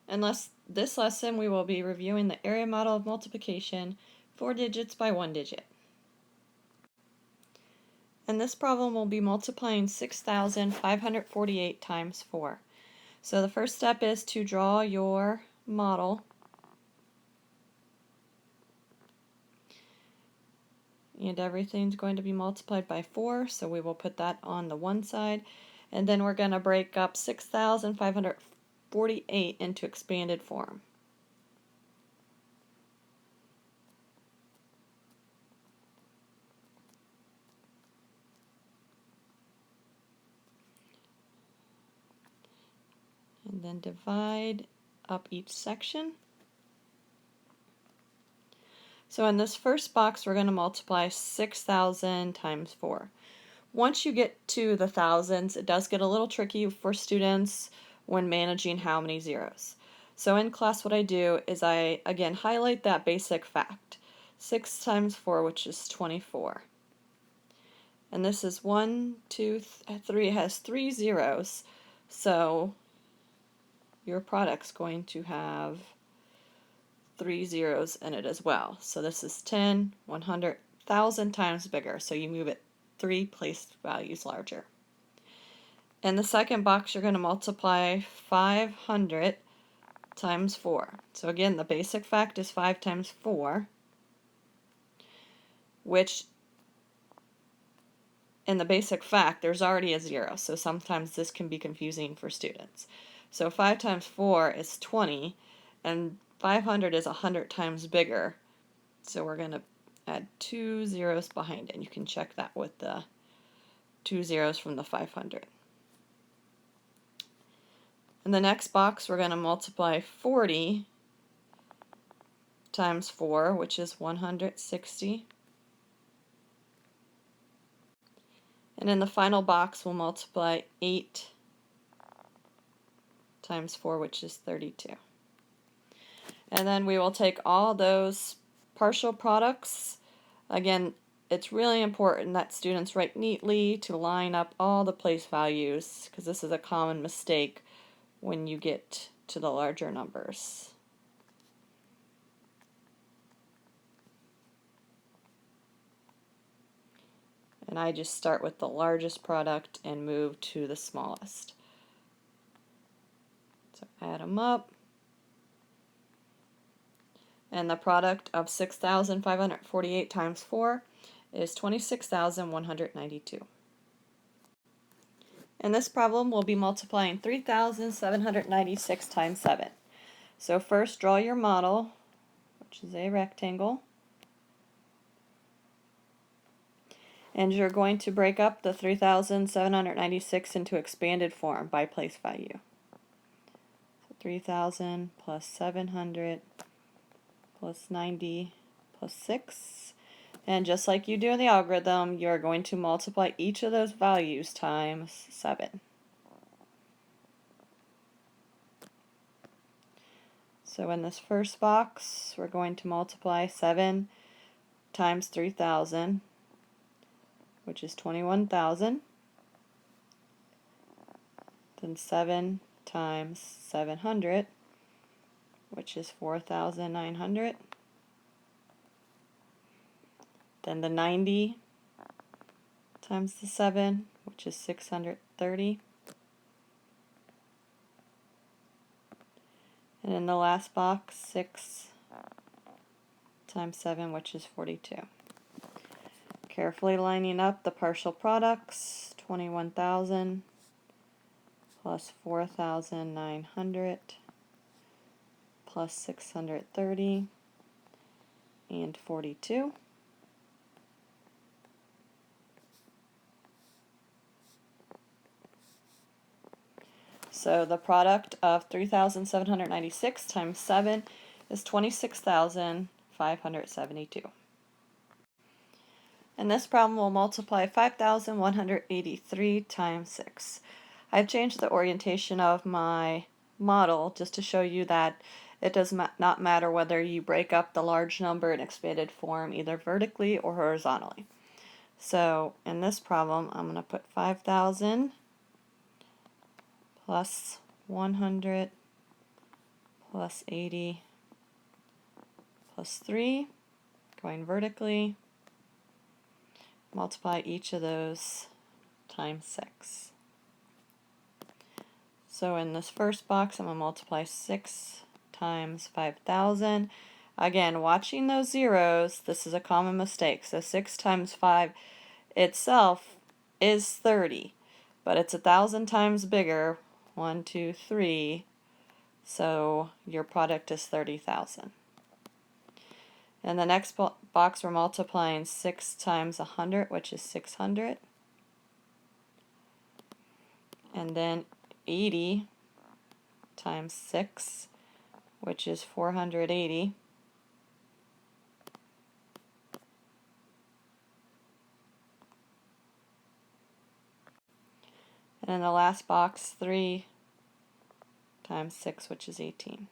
In this lesson, we will be reviewing the area model of multiplication, 4 digits by 1 digit. And this problem will be multiplying 6,548 times 4. So the first step is to draw your model. And everything's going to be multiplied by 4, so we will put that on the one side. And then we're going to break up 6,548 into expanded form. And then divide up each section. So in this first box, we're going to multiply 6,000 times 4. Once you get to the thousands, it does get a little tricky for students when managing how many zeros. So in class, what I do is I, again, highlight that basic fact. 6 times 4, which is 24. And this is 1, 2, 3, it has 3 zeros. So your product's going to have 3 zeros in it as well. So this is 10, 100, 1,000 times bigger. So you move it 3 place values larger. In the second box, you're going to multiply 500 times 4. So again, the basic fact is 5 times 4, which in the basic fact, there's already a 0. So sometimes this can be confusing for students. So 5 times 4 is 20, and 500 is 100 times bigger. So we're going to add 2 zeros behind it. And you can check that with the 2 zeros from the 500. In the next box, we're going to multiply 40 times 4, which is 160. And in the final box, we'll multiply 8 times 4, which is 32. And then we will take all those partial products. Again, it's really important that students write neatly to line up all the place values, because this is a common mistake when you get to the larger numbers. And I just start with the largest product and move to the smallest. So add them up. And the product of 6,548 times 4 is 26,192. In this problem, we'll be multiplying 3,796 times 7. So first, draw your model, which is a rectangle. And you're going to break up the 3,796 into expanded form by place value. So 3,000 plus 700 plus 90 plus 6. And just like you do in the algorithm, you're going to multiply each of those values times 7. So in this first box, we're going to multiply 7 times 3,000, which is 21,000. Then 7 times 700, which is 4,900. Then the 90 times the 7, which is 630. And in the last box, 6 times 7, which is 42. Carefully lining up the partial products, 21,000 plus 4,900 plus 630 and 42. So the product of 3,796 times 7 is 26,572. And this problem will multiply 5,183 times 6. I've changed the orientation of my model just to show you that it does not matter whether you break up the large number in expanded form either vertically or horizontally. So in this problem, I'm going to put 5,000 plus 100 plus 80 plus 3, going vertically. Multiply each of those times 6. So in this first box, I'm going to multiply 6 times 5,000. Again, watching those zeros, this is a common mistake. So 6 times 5 itself is 30, but it's 1,000 times bigger. 1, 2, 3. So your product is 30,000. In the next box, we're multiplying 6 times 100, which is 600. And then 80 times 6, which is 480. And in the last box, 3 times 6, which is 18.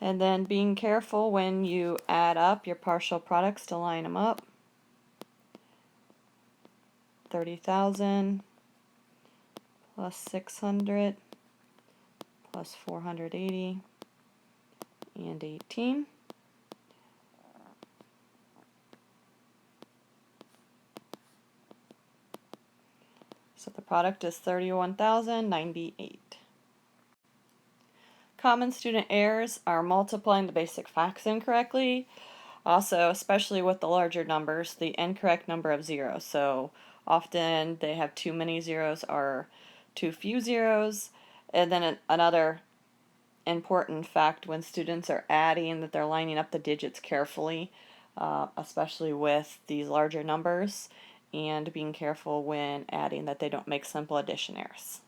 And then being careful when you add up your partial products to line them up. 30,000 plus 600 plus 480 and 18. So the product is 31,098. Common student errors are multiplying the basic facts incorrectly. Also, especially with the larger numbers, the incorrect number of zeros. So often they have too many zeros or too few zeros. And then another important fact when students are adding, that they're lining up the digits carefully, especially with these larger numbers, and being careful when adding that they don't make simple addition errors.